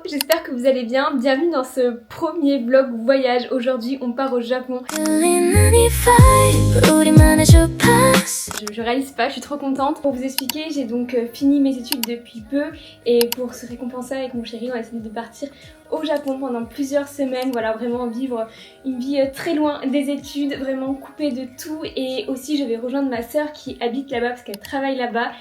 j'espère que vous allez bien. Bienvenue dans ce premier vlog voyage. Aujourd'hui on part au Japon. Je réalise pas, je suis trop contente. Pour vous expliquer, j'ai donc fini mes études depuis peu et pour se récompenser avec mon chéri, on a décidé de partir au Japon pendant plusieurs semaines. Voilà, vraiment vivre une vie très loin des études, vraiment coupée de tout. Et aussi je vais rejoindre ma soeur qui habite là-bas parce qu'elle travaille là-bas.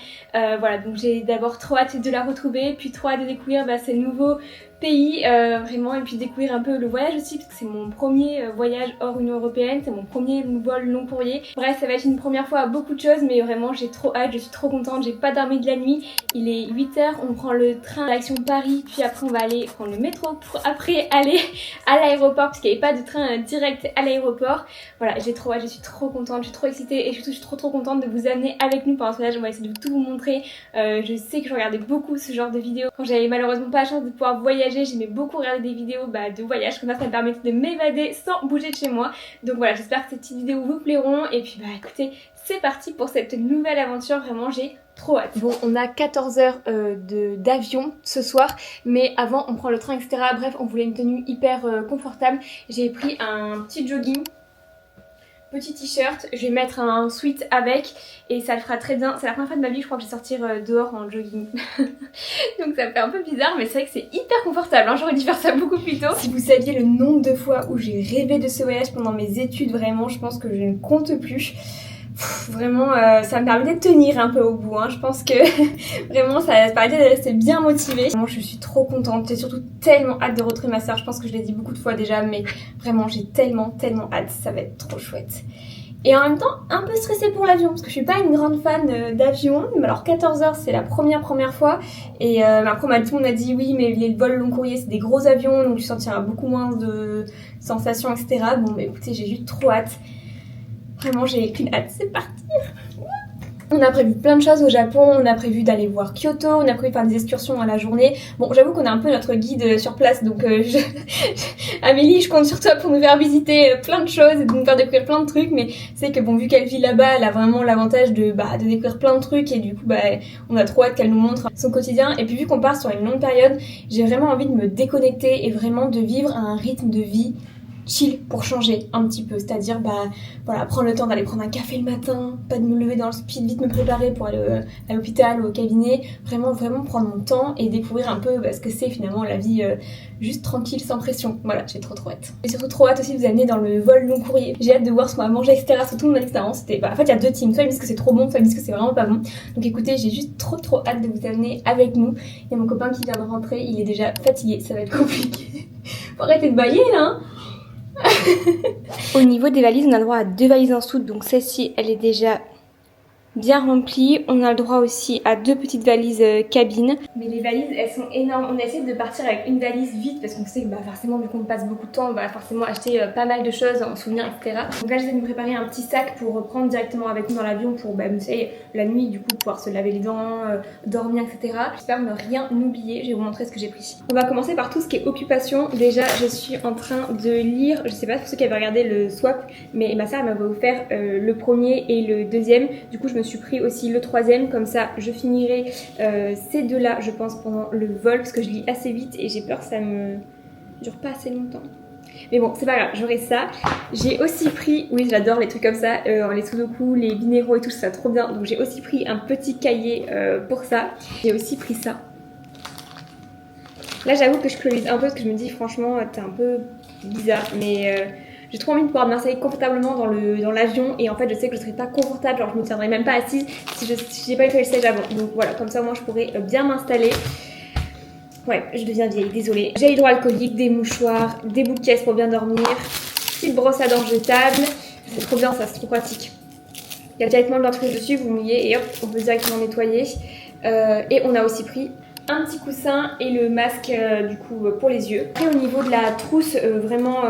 Voilà, donc j'ai d'abord trop hâte de la retrouver, puis trop hâte de découvrir ces nouveaux pays vraiment, et puis découvrir un peu le voyage aussi parce que c'est mon premier voyage hors Union Européenne, c'est mon premier vol long courrier. Bref, ça va être une première fois à beaucoup de choses, mais vraiment j'ai trop hâte, je suis trop contente, j'ai pas dormi de la nuit. Il est 8h, on prend le train direction Paris, puis après on va aller prendre le métro pour après aller à l'aéroport parce qu'il n'y avait pas de train direct à l'aéroport. Voilà, j'ai trop hâte, je suis trop contente, je suis trop excitée et surtout je suis trop contente de vous amener avec nous pendant ce voyage. On va essayer de tout vous montrer. Je sais que je regardais beaucoup ce genre de vidéos quand j'avais malheureusement pas la chance de pouvoir voyager. J'aimais beaucoup regarder des vidéos de voyage, comme ça me permettait de m'évader sans bouger de chez moi. Donc voilà, j'espère que ces petites vidéos vous plairont. Et puis écoutez, c'est parti pour cette nouvelle aventure, vraiment j'ai trop hâte. Bon, on a 14 heures d'avion ce soir, mais avant on prend le train, etc. Bref, on voulait une tenue hyper confortable. J'ai pris un petit jogging, petit t-shirt, je vais mettre un sweat avec et ça le fera très bien. C'est la première fois de ma vie je crois que je vais sortir dehors en jogging. Donc ça me fait un peu bizarre, mais c'est vrai que c'est hyper confortable, hein. J'aurais dû faire ça beaucoup plus tôt. Si vous saviez le nombre de fois où j'ai rêvé de ce voyage pendant mes études, vraiment je pense que je ne compte plus. Vraiment ça me permettait de tenir un peu au bout, hein. Je pense que vraiment ça permettait de rester bien motivée. Vraiment je suis trop contente, j'ai surtout tellement hâte de retrouver ma soeur. Je pense que je l'ai dit beaucoup de fois déjà, mais vraiment j'ai tellement hâte, ça va être trop chouette. Et en même temps un peu stressée pour l'avion parce que je suis pas une grande fan d'avion. Mais alors 14 heures c'est la première fois. Et après tout le monde a dit oui mais les vols long courrier c'est des gros avions donc tu sentiras beaucoup moins de sensations etc. Bon bah écoutez j'ai juste trop hâte. Vraiment j'ai qu'une hâte, c'est parti. On a prévu plein de choses au Japon, on a prévu d'aller voir Kyoto, on a prévu de faire des excursions à la journée. Bon j'avoue qu'on a un peu notre guide sur place donc Amélie je compte sur toi pour nous faire visiter plein de choses et de nous faire découvrir plein de trucs, mais c'est que bon vu qu'elle vit là-bas elle a vraiment l'avantage de découvrir plein de trucs et du coup on a trop hâte qu'elle nous montre son quotidien. Et puis vu qu'on part sur une longue période, j'ai vraiment envie de me déconnecter et vraiment de vivre à un rythme de vie chill pour changer un petit peu, c'est-à-dire voilà, prendre le temps d'aller prendre un café le matin, pas de me lever dans le speed, vite me préparer pour aller à l'hôpital ou au cabinet, vraiment prendre mon temps et découvrir un peu ce que c'est finalement la vie juste tranquille sans pression. Voilà, j'ai trop hâte. J'ai surtout trop hâte aussi de vous amener dans le vol long courrier. J'ai hâte de voir ce qu'on va manger etc. Parce que tout le monde m'a dit que c'était en fait il y a deux teams, soit ils me disent que c'est trop bon, soit ils me disent que c'est vraiment pas bon. Donc écoutez, j'ai juste trop hâte de vous amener avec nous. Il y a mon copain qui vient de rentrer, il est déjà fatigué, ça va être compliqué. Faut arrêter de bailler là hein. Au niveau des valises, on a le droit à 2 valises en soute, donc celle-ci elle est déjà bien remplie. On a le droit aussi à 2 petites valises cabine. Mais les valises elles sont énormes. On a essayé de partir avec une valise vite parce qu'on sait que forcément vu qu'on passe beaucoup de temps on va forcément acheter pas mal de choses en souvenirs etc. Donc là j'essaie de me préparer un petit sac pour reprendre directement avec nous dans l'avion pour vous savez, la nuit du coup pouvoir se laver les dents, dormir etc. J'espère ne rien oublier, je vais vous montrer ce que j'ai pris. On va commencer par tout ce qui est occupation. Déjà je suis en train de lire, je sais pas pour ceux qui avaient regardé le swap, mais ma soeur elle m'avait offert le premier et le deuxième. Du coup je me suis pris aussi le troisième, comme ça je finirai ces deux là je pense pendant le vol parce que je lis assez vite et j'ai peur que ça me dure pas assez longtemps. Mais bon c'est pas grave, j'aurai ça. J'ai aussi pris, oui j'adore les trucs comme ça, les sudoku, les binéraux et tout ça trop bien. Donc j'ai aussi pris un petit cahier pour ça. J'ai aussi pris ça. Là j'avoue que je priorise un peu parce que je me dis franchement t'es un peu bizarre mais j'ai trop envie de pouvoir m'installer confortablement dans l'avion et en fait je sais que je serai pas confortable, genre je me tiendrai même pas assise si j'ai pas eu le siège avant. Donc voilà, comme ça moi je pourrais bien m'installer. Ouais, je deviens vieille, désolée. Gel hydroalcoolique, des mouchoirs, des boules de caisse pour bien dormir, petite brosse à dents jetable. C'est trop bien ça, c'est trop pratique. Il y a directement le dentifrice dessus, vous mouillez et hop, on peut directement nettoyer. Et on a aussi pris un petit coussin et le masque du coup pour les yeux. Et au niveau de la trousse, vraiment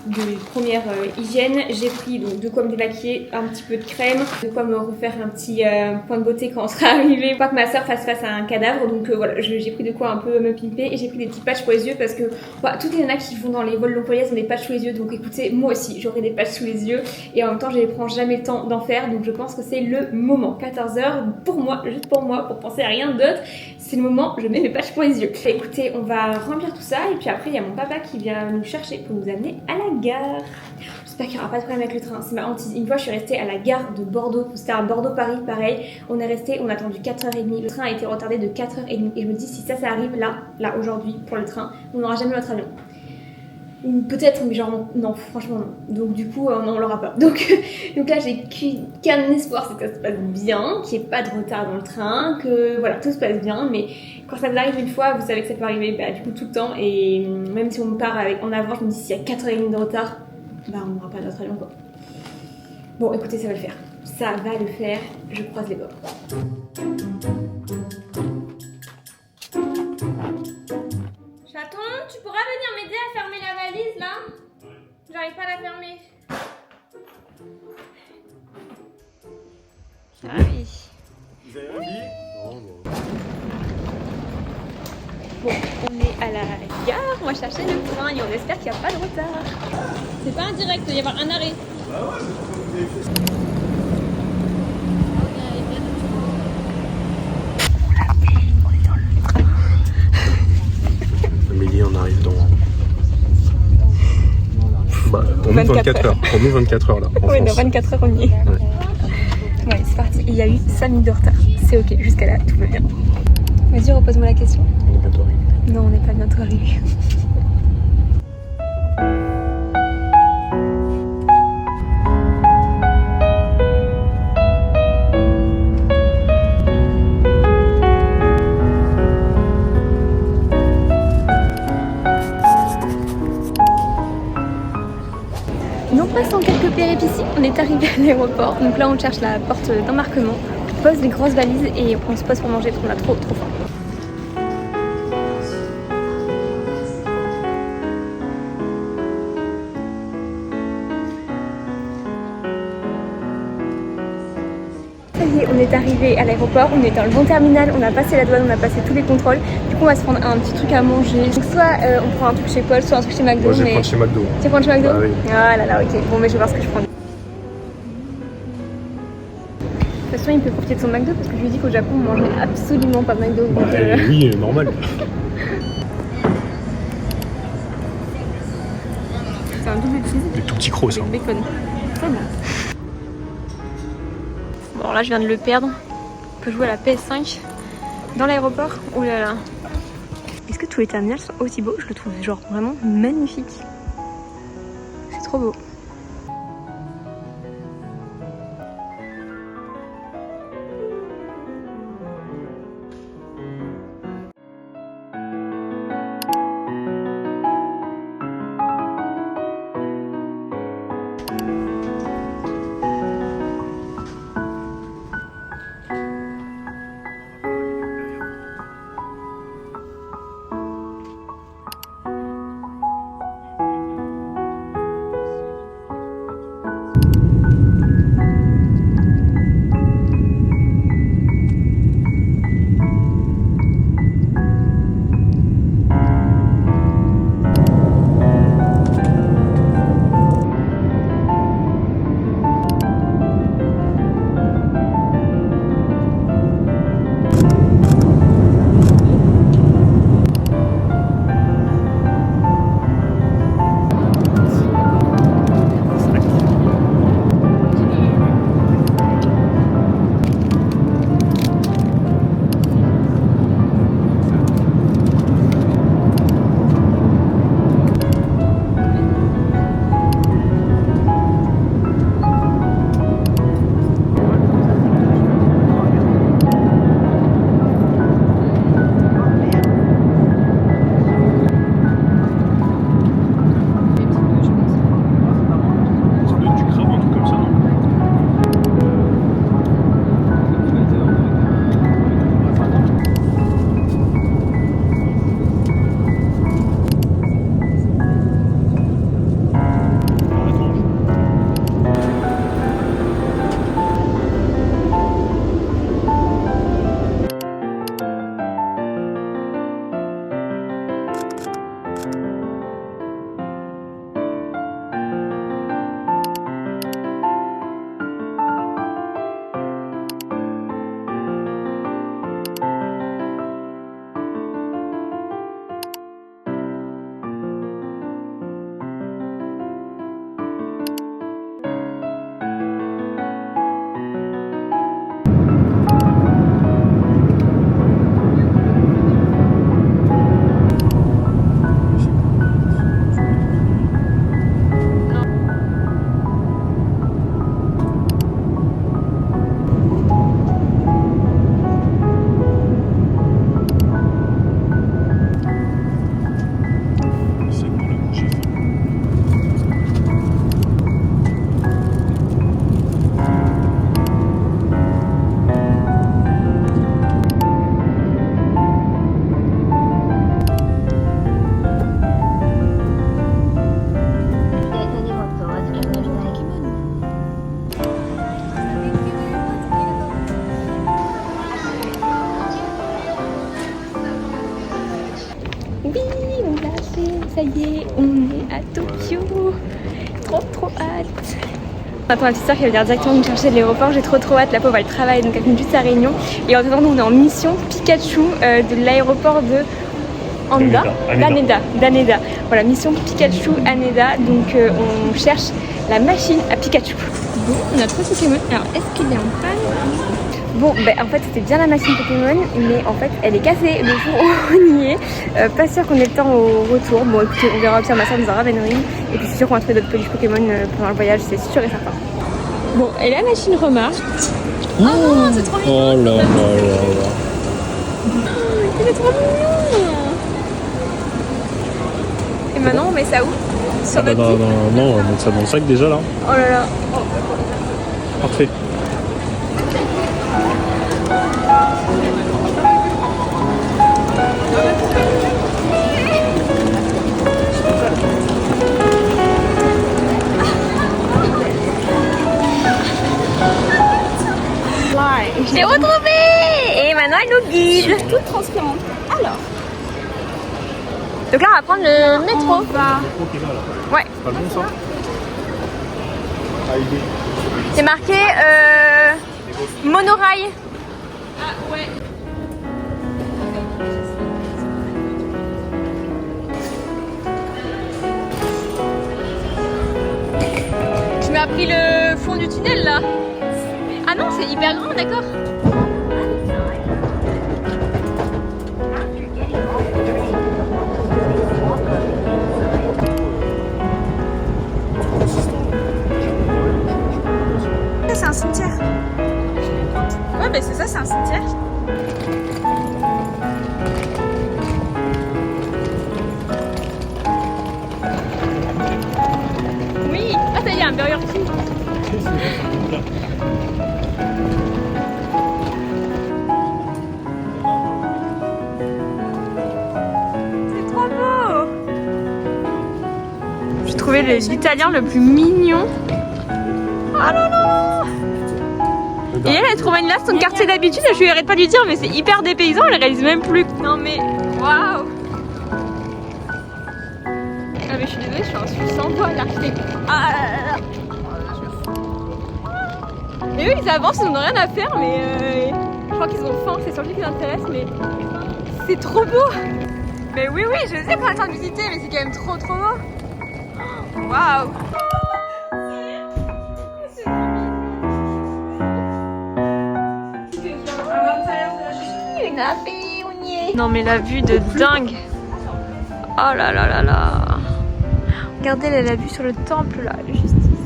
de première hygiène. J'ai pris donc de quoi me démaquiller, un petit peu de crème, de quoi me refaire un petit point de beauté quand on sera arrivé, pas que ma soeur fasse face à un cadavre. Donc voilà, j'ai pris de quoi un peu me pimper et j'ai pris des petits patchs pour les yeux parce que voilà, toutes les nanas qui vont dans les vols longs ont des patchs sous les yeux. Donc écoutez, moi aussi j'aurai des patchs sous les yeux et en même temps je ne prends jamais le temps d'en faire. Donc je pense que c'est le moment. 14h pour moi, juste pour moi, pour penser à rien d'autre. C'est le moment, je mets mes patchs pour les yeux. Écoutez, on va remplir tout ça et puis après il y a mon papa qui vient nous chercher pour nous amener à la gare. J'espère qu'il n'y aura pas de problème avec le train, c'est ma hantise. Une fois je suis restée à la gare de Bordeaux, c'était à Bordeaux-Paris pareil, on est resté, on a attendu 4h30, le train a été retardé de 4h30 et je me dis si ça arrive là aujourd'hui pour le train, on n'aura jamais notre avion. Peut-être, mais genre non, franchement non. Donc du coup, on l'aura pas. Donc là, j'ai qu'un espoir, c'est que ça se passe bien, qu'il n'y ait pas de retard dans le train, que voilà, tout se passe bien. Mais quand ça vous arrive une fois, vous savez que ça peut arriver du coup tout le temps. Et même si on part en avant, je me dis s'il y a 4h30 de retard, on n'aura pas notre avion quoi. Bon, écoutez, ça va le faire. Ça va le faire, je croise les doigts. Chaton, tu pourras venir m'aider à fermer la valise là? J'arrive pas à la fermer. Ah oui. Vous avez un billet? Non, non. Bon, on est à la gare, on va chercher le train et on espère qu'il n'y a pas de retard. C'est pas un direct, il va y avoir un arrêt. Bah ouais, vous avez fait ça. Amélie, on arrive dans... pour nous 24 heures. Pour nous 24 heures là. Oui, dans 24 heures on y est. Ouais, c'est parti. Il y a eu 5 minutes de retard. C'est ok, jusqu'à là, tout va bien. Vas-y, repose-moi la question. On est bientôt arrivé. Non, on n'est pas bientôt arrivé. Donc passant quelques péripéties, on est arrivé à l'aéroport. Donc là on cherche la porte d'embarquement, on pose les grosses valises et on se pose pour manger parce qu'on a trop faim. Ça y est, on est arrivé à l'aéroport, on est dans le bon terminal, on a passé la douane, on a passé tous les contrôles. Du coup on va se prendre un petit truc à manger. Donc soit on prend un truc chez Paul, soit un truc chez McDo. Moi je vais prendre chez McDo. Tu vas prendre chez McDo? Ah oui. Ah là là, ok. Bon mais je vais voir ce que je prends. De toute façon il peut profiter de son McDo parce que je lui ai dit qu'au Japon on mangeait absolument pas McDo. Donc, oui, normal. C'est un double cheese. Les tout petits crocs, avec bacon. Très bon. Bon là je viens de le perdre. On peut jouer à la PS5 dans l'aéroport. Oh là là. Est-ce que tous les terminals sont aussi beaux? Je le trouve genre vraiment magnifique. C'est trop beau. on l'a fait, ça y est, on est à Tokyo. Trop hâte. On attend ma petite soeur qui va venir directement nous chercher de l'aéroport, j'ai trop hâte, la pauvre elle travaille donc elle finit juste sa réunion. Et en attendant nous on est en mission Pikachu de l'aéroport de d'Haneda. Voilà, mission Pikachu Haneda, donc on cherche la machine à Pikachu. Bon, on a 3 Pokémon, alors est-ce qu'il est en panne? Bon, en fait c'était bien la machine Pokémon, mais en fait elle est cassée le jour où on y est. Pas sûr qu'on ait le temps au retour. Bon écoutez, on verra, ma soeur nous en ramène une. Et puis c'est sûr qu'on va trouver d'autres peluches Pokémon pendant le voyage, c'est sûr et certain. Bon, et la machine remarque. Oh non, c'est trop mignon. Oh là là là là. C'est trop mignon. Et maintenant on met ça où? Sur notre lit? Non, on va mettre ça dans le sac déjà là. Oh là là. Parfait. Je l'ai retrouvée. Et maintenant elle nous guide. Je suis toute transparente. Alors. Donc là on va prendre le métro. Ouais. C'est pas bon ça? C'est marqué monorail. Ah ouais. Tu m'as pris le fond du tunnel là. Ah non, c'est hyper grand, d'accord. C'est un cimetière. Ouais, mais c'est ça, c'est un cimetière. Oui. Ah ça y est, un Burger King. C'est trop beau. J'ai trouvé l'italien le plus mignon. Oh là là. Et elle trouve une là son quartier d'habitude, je lui arrête pas de lui dire mais c'est hyper dépaysant, elle réalise même plus. Non mais waouh. Ah mais je suis désolée, je suis sans voix l'architecte. Ah là là. Et eux ils avancent, ils n'ont rien à faire mais je crois qu'ils ont faim, c'est sur lui qui les intéresse mais c'est trop beau. Mais oui je sais qu'on attend de visiter mais c'est quand même trop beau. Waouh. Non mais la vue de dingue. Oh là là là là. Regardez la vue sur le temple là, juste ici.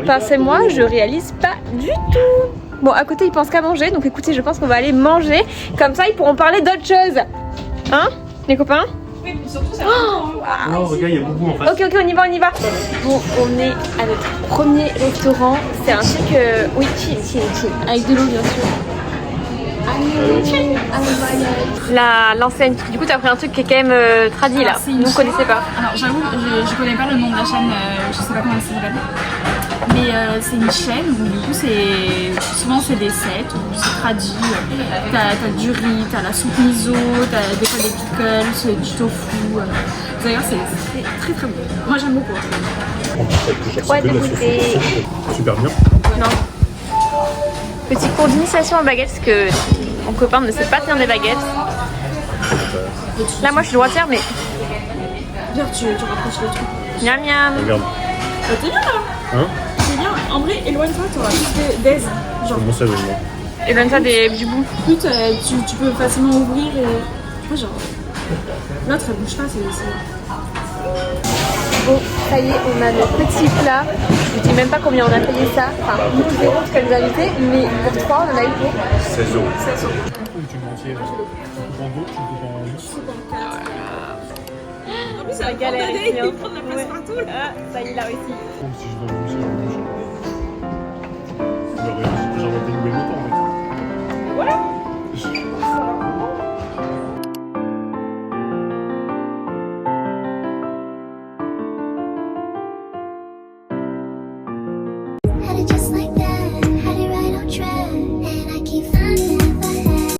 Passez-moi, je réalise pas du tout. Bon à côté ils pensent qu'à manger, donc écoutez je pense qu'on va aller manger. Comme ça ils pourront parler d'autre chose. Hein les copains? Oui, mais surtout ça. Oh regarde, il y a Boubou en face. Ok, on y va. Bon, on est à notre premier restaurant. C'est un truc, oui, chill. Avec de l'eau, bien sûr. L'enseigne. Du coup, t'as pris un truc qui est quand même tradi là. Nous, on connaissait pas. Alors, j'avoue, je connais pas le nom de la chaîne, je sais pas comment elle s'appelle. Mais c'est une chaîne où du coup souvent c'est des sets où c'est tradi. T'as du riz, t'as la soupe miso, t'as des fois des pickles, du tofu. D'ailleurs c'est très bon. Moi j'aime beaucoup. Ouais, dégoûté. Super bien. Non. Petite cours d'initiation en baguette parce que mon copain ne sait pas tenir des baguettes. Là moi je suis droitière mais. Bien, tu rapproches le truc. Miam miam. Regarde. T'es bien là. Hein? C'est bien. En vrai, éloigne-toi, t'auras plus d'aise. Genre, Comment ça, je Et donne ça du bout. plus tu peux facilement ouvrir et. Ouais, genre. L'autre elle bouge pas, c'est. Bon, ça y est, on a le petit plat. Je vous dis même pas combien on a payé ça. Enfin, nous tous les comptes qu'elle nous a invités, mais pour 3 on en a eu pour 16 €. 16 €. Tu me entier. En gros, tu peux en En plus, c'est la galère galère, ici, hein. il prend de la place partout. Ah, ça y est, là aussi. Si je dois me bouger, je vais me bouger. J'aurais inventé une nouvelle moto en fait. Voilà.